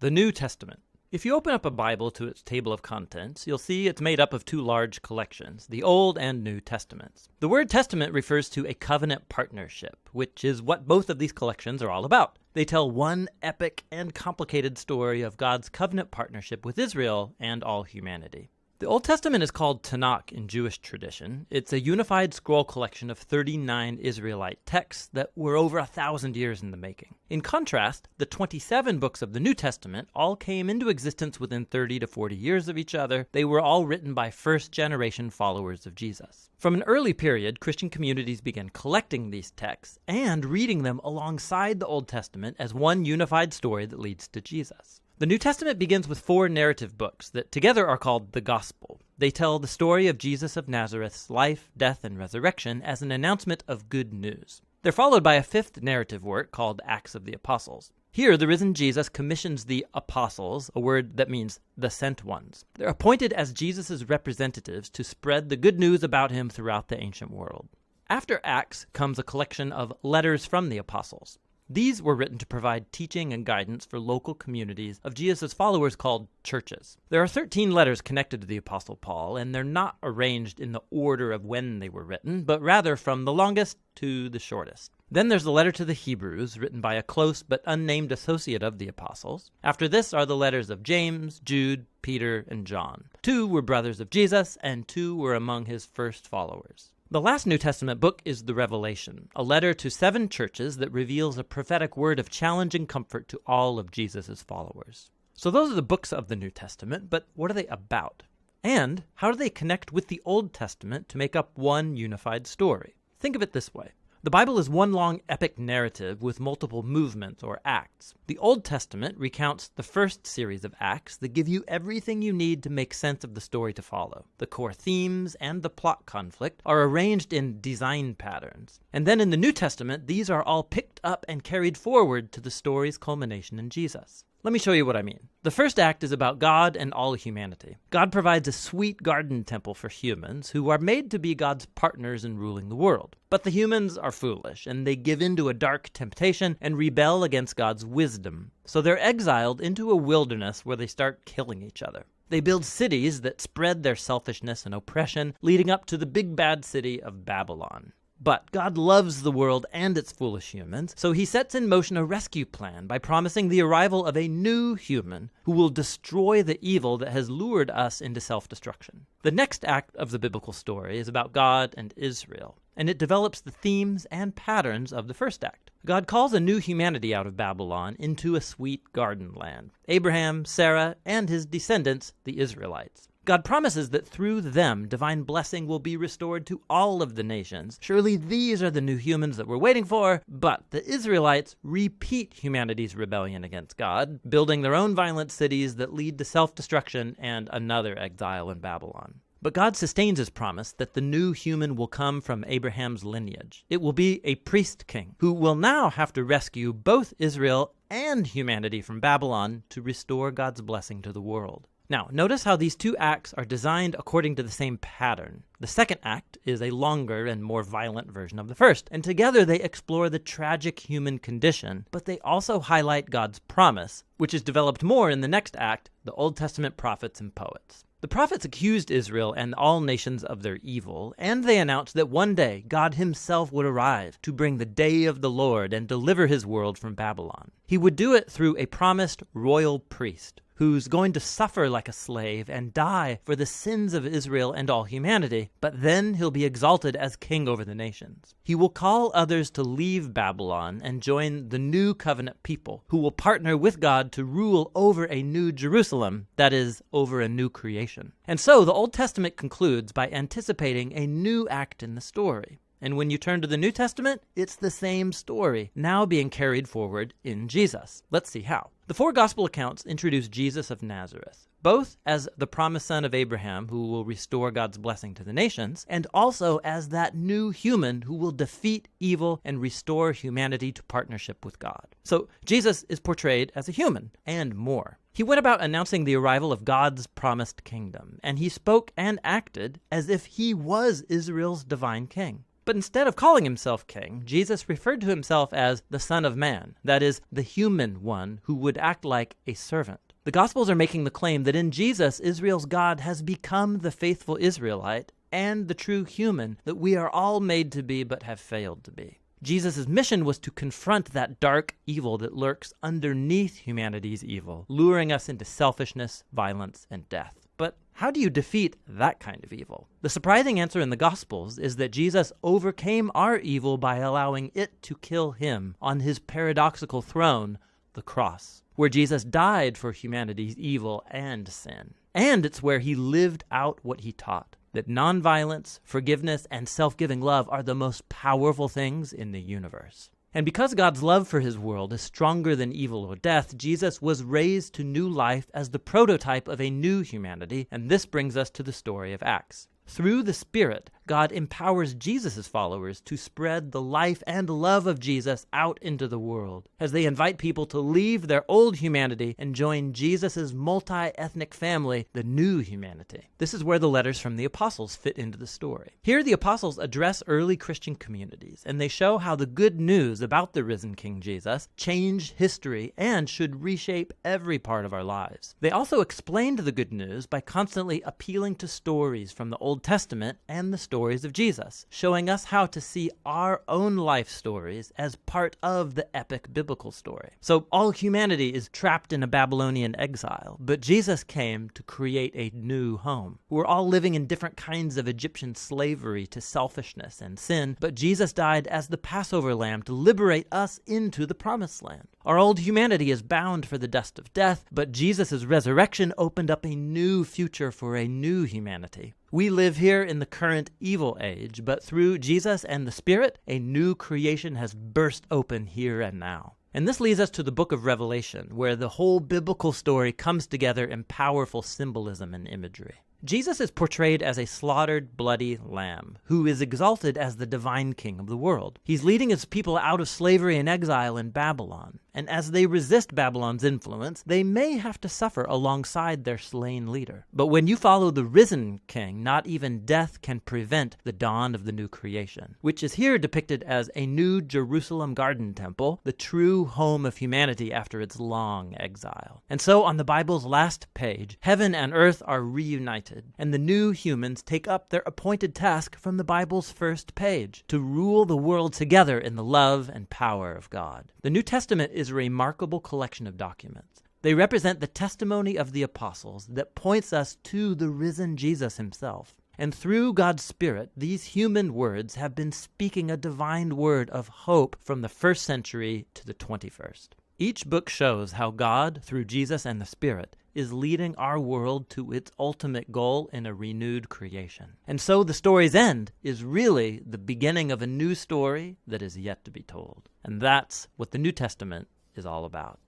The New Testament. If you open up a Bible to its table of contents, you'll see it's made up of two large collections, the Old and New Testaments. The word testament refers to a covenant partnership, which is what both of these collections are all about. They tell one epic and complicated story of God's covenant partnership with Israel and all humanity. The Old Testament is called Tanakh in Jewish tradition. It's a unified scroll collection of 39 Israelite texts that were over 1,000 years in the making. In contrast, the 27 books of the New Testament all came into existence within 30 to 40 years of each other. They were all written by first-generation followers of Jesus. From an early period, Christian communities began collecting these texts and reading them alongside the Old Testament as one unified story that leads to Jesus. The New Testament begins with 4 narrative books that together are called the Gospel. They tell the story of Jesus of Nazareth's life, death, and resurrection as an announcement of good news. They're followed by a 5th narrative work called Acts of the Apostles. Here, the risen Jesus commissions the apostles, a word that means the sent ones. They're appointed as Jesus' representatives to spread the good news about him throughout the ancient world. After Acts comes a collection of letters from the apostles. These were written to provide teaching and guidance for local communities of Jesus' followers called churches. There are 13 letters connected to the Apostle Paul, and they're not arranged in the order of when they were written, but rather from the longest to the shortest. Then there's the letter to the Hebrews, written by a close but unnamed associate of the apostles. After this are the letters of James, Jude, Peter, and John. 2 were brothers of Jesus, and 2 were among his first followers. The last New Testament book is the Revelation, a letter to 7 churches that reveals a prophetic word of challenge and comfort to all of Jesus' followers. So those are the books of the New Testament, but what are they about? And how do they connect with the Old Testament to make up one unified story? Think of it this way. The Bible is one long epic narrative with multiple movements or acts. The Old Testament recounts the first series of acts that give you everything you need to make sense of the story to follow. The core themes and the plot conflict are arranged in design patterns. And then in the New Testament, these are all picked up and carried forward to the story's culmination in Jesus. Let me show you what I mean. The first act is about God and all humanity. God provides a sweet garden temple for humans who are made to be God's partners in ruling the world. But the humans are foolish, and they give in to a dark temptation and rebel against God's wisdom. So they're exiled into a wilderness where they start killing each other. They build cities that spread their selfishness and oppression, leading up to the big bad city of Babylon. But God loves the world and its foolish humans, so he sets in motion a rescue plan by promising the arrival of a new human who will destroy the evil that has lured us into self-destruction. The next act of the biblical story is about God and Israel, and it develops the themes and patterns of the first act. God calls a new humanity out of Babylon into a sweet garden land. Abraham, Sarah, and his descendants, the Israelites. God promises that through them, divine blessing will be restored to all of the nations. Surely these are the new humans that we're waiting for, but the Israelites repeat humanity's rebellion against God, building their own violent cities that lead to self-destruction and another exile in Babylon. But God sustains his promise that the new human will come from Abraham's lineage. It will be a priest king who will now have to rescue both Israel and humanity from Babylon to restore God's blessing to the world. Now, notice how these 2 acts are designed according to the same pattern. The second act is a longer and more violent version of the first, and together they explore the tragic human condition, but they also highlight God's promise, which is developed more in the next act, the Old Testament prophets and poets. The prophets accused Israel and all nations of their evil, and they announced that one day God himself would arrive to bring the day of the Lord and deliver his world from Babylon. He would do it through a promised royal priest who's going to suffer like a slave and die for the sins of Israel and all humanity, but then he'll be exalted as king over the nations. He will call others to leave Babylon and join the new covenant people who will partner with God to rule over a new Jerusalem, that is, over a new creation. And so the Old Testament concludes by anticipating a new act in the story. And when you turn to the New Testament, it's the same story, now being carried forward in Jesus. Let's see how. The 4 gospel accounts introduce Jesus of Nazareth, both as the promised son of Abraham who will restore God's blessing to the nations, and also as that new human who will defeat evil and restore humanity to partnership with God. So Jesus is portrayed as a human, and more. He went about announcing the arrival of God's promised kingdom, and he spoke and acted as if he was Israel's divine king. But instead of calling himself king, Jesus referred to himself as the Son of Man, that is, the human one who would act like a servant. The Gospels are making the claim that in Jesus, Israel's God has become the faithful Israelite and the true human that we are all made to be but have failed to be. Jesus' mission was to confront that dark evil that lurks underneath humanity's evil, luring us into selfishness, violence, and death. But how do you defeat that kind of evil? The surprising answer in the Gospels is that Jesus overcame our evil by allowing it to kill him on his paradoxical throne, the cross, where Jesus died for humanity's evil and sin. And it's where he lived out what he taught, that nonviolence, forgiveness, and self-giving love are the most powerful things in the universe. And because God's love for his world is stronger than evil or death, Jesus was raised to new life as the prototype of a new humanity, and this brings us to the story of Acts. Through the Spirit, God empowers Jesus' followers to spread the life and love of Jesus out into the world as they invite people to leave their old humanity and join Jesus' multi-ethnic family, the new humanity. This is where the letters from the apostles fit into the story. Here the apostles address early Christian communities, and they show how the good news about the risen King Jesus changed history and should reshape every part of our lives. They also explained the good news by constantly appealing to stories from the Old Testament and the stories of Jesus, showing us how to see our own life stories as part of the epic biblical story. So all humanity is trapped in a Babylonian exile, but Jesus came to create a new home. We're all living in different kinds of Egyptian slavery to selfishness and sin, but Jesus died as the Passover lamb to liberate us into the promised land. Our old humanity is bound for the dust of death, but Jesus' resurrection opened up a new future for a new humanity. We live here in the current evil age, but through Jesus and the Spirit, a new creation has burst open here and now. And this leads us to the book of Revelation, where the whole biblical story comes together in powerful symbolism and imagery. Jesus is portrayed as a slaughtered, bloody lamb, who is exalted as the divine king of the world. He's leading his people out of slavery and exile in Babylon, and as they resist Babylon's influence, they may have to suffer alongside their slain leader. But when you follow the risen king, not even death can prevent the dawn of the new creation, which is here depicted as a new Jerusalem garden temple, the true home of humanity after its long exile. And so on the Bible's last page, heaven and earth are reunited, and the new humans take up their appointed task from the Bible's first page, to rule the world together in the love and power of God. The New Testament is a remarkable collection of documents. They represent the testimony of the apostles that points us to the risen Jesus himself. And through God's Spirit, these human words have been speaking a divine word of hope from the first century to the 21st. Each book shows how God, through Jesus and the Spirit, is leading our world to its ultimate goal in a renewed creation. And so the story's end is really the beginning of a new story that is yet to be told. And that's what the New Testament is all about.